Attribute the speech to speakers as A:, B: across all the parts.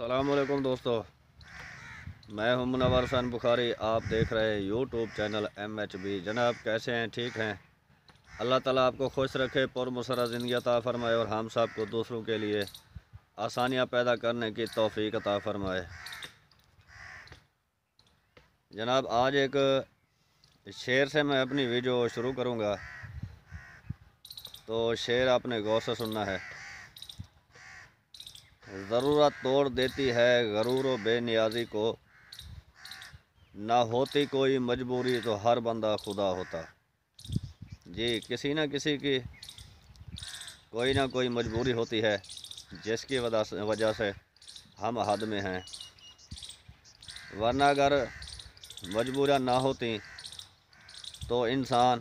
A: السلام علیکم دوستو، میں ہوں منور حسین بخاری۔ آپ دیکھ رہے ہیں یوٹیوب چینل MHB۔ جناب کیسے ہیں؟ ٹھیک ہیں؟ اللہ تعالیٰ آپ کو خوش رکھے، پر مسرہ زندگی عطا فرمائے اور ہم سب کو دوسروں کے لیے آسانیاں پیدا کرنے کی توفیق عطا فرمائے۔ جناب آج ایک شعر سے میں اپنی ویڈیو شروع کروں گا، تو شعر آپ نے غور سے سننا ہے۔ ضرورت توڑ دیتی ہے غرور و بے نیازی کو، نہ ہوتی کوئی مجبوری تو ہر بندہ خدا ہوتا۔ جی، کسی نہ کسی کی کوئی نہ کوئی مجبوری ہوتی ہے، جس کی وجہ سے ہم حد میں ہیں، ورنہ اگر مجبوریاں نہ ہوتی تو انسان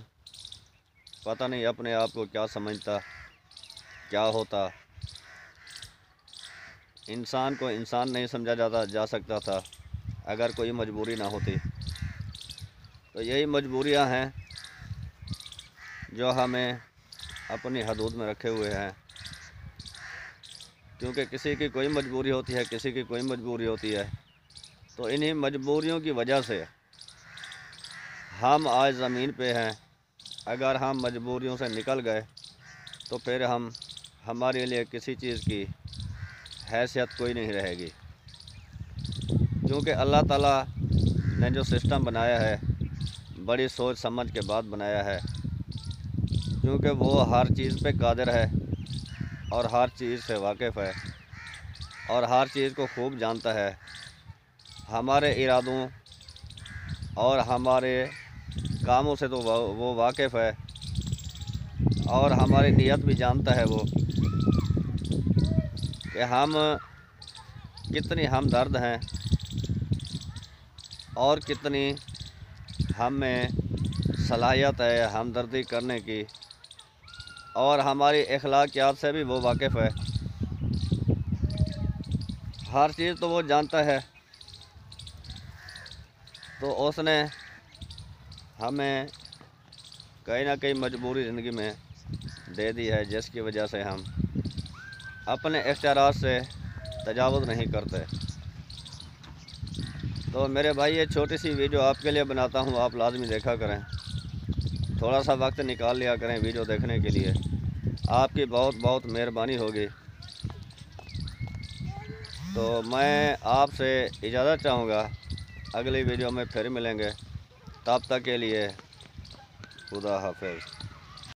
A: پتہ نہیں اپنے آپ کو کیا سمجھتا، کیا ہوتا۔ انسان کو انسان نہیں سمجھا جا سکتا تھا اگر کوئی مجبوری نہ ہوتی۔ تو یہی مجبوریاں ہیں جو ہمیں اپنی حدود میں رکھے ہوئے ہیں، کیونکہ کسی کی کوئی مجبوری ہوتی ہے، کسی کی کوئی مجبوری ہوتی ہے، تو انہی مجبوریوں کی وجہ سے ہم آج زمین پہ ہیں۔ اگر ہم مجبوریوں سے نکل گئے تو پھر ہمارے لیے کسی چیز کی حیثیت کوئی نہیں رہے گی، کیونکہ اللہ تعالیٰ نے جو سسٹم بنایا ہے بڑی سوچ سمجھ کے بعد بنایا ہے، کیونکہ وہ ہر چیز پہ قادر ہے اور ہر چیز سے واقف ہے اور ہر چیز کو خوب جانتا ہے۔ ہمارے ارادوں اور ہمارے کاموں سے تو وہ واقف ہے، اور ہماری نیت بھی جانتا ہے وہ، کہ ہم کتنی ہمدرد ہیں اور کتنی ہم میں صلاحیت ہے ہمدردی کرنے کی، اور ہماری اخلاقیات سے بھی وہ واقف ہے۔ ہر چیز تو وہ جانتا ہے، تو اس نے ہمیں کہیں نہ کہیں مجبوری زندگی میں دے دی ہے، جس کی وجہ سے ہم اپنے اختیارات سے تجاوز نہیں کرتے۔ تو میرے بھائی، یہ چھوٹی سی ویڈیو آپ کے لیے بناتا ہوں، آپ لازمی دیکھا کریں، تھوڑا سا وقت نکال لیا کریں ویڈیو دیکھنے کے لیے، آپ کی بہت بہت مہربانی ہوگی۔ تو میں آپ سے اجازت چاہوں گا، اگلی ویڈیو میں پھر ملیں گے، تب تک کے لیے خدا حافظ۔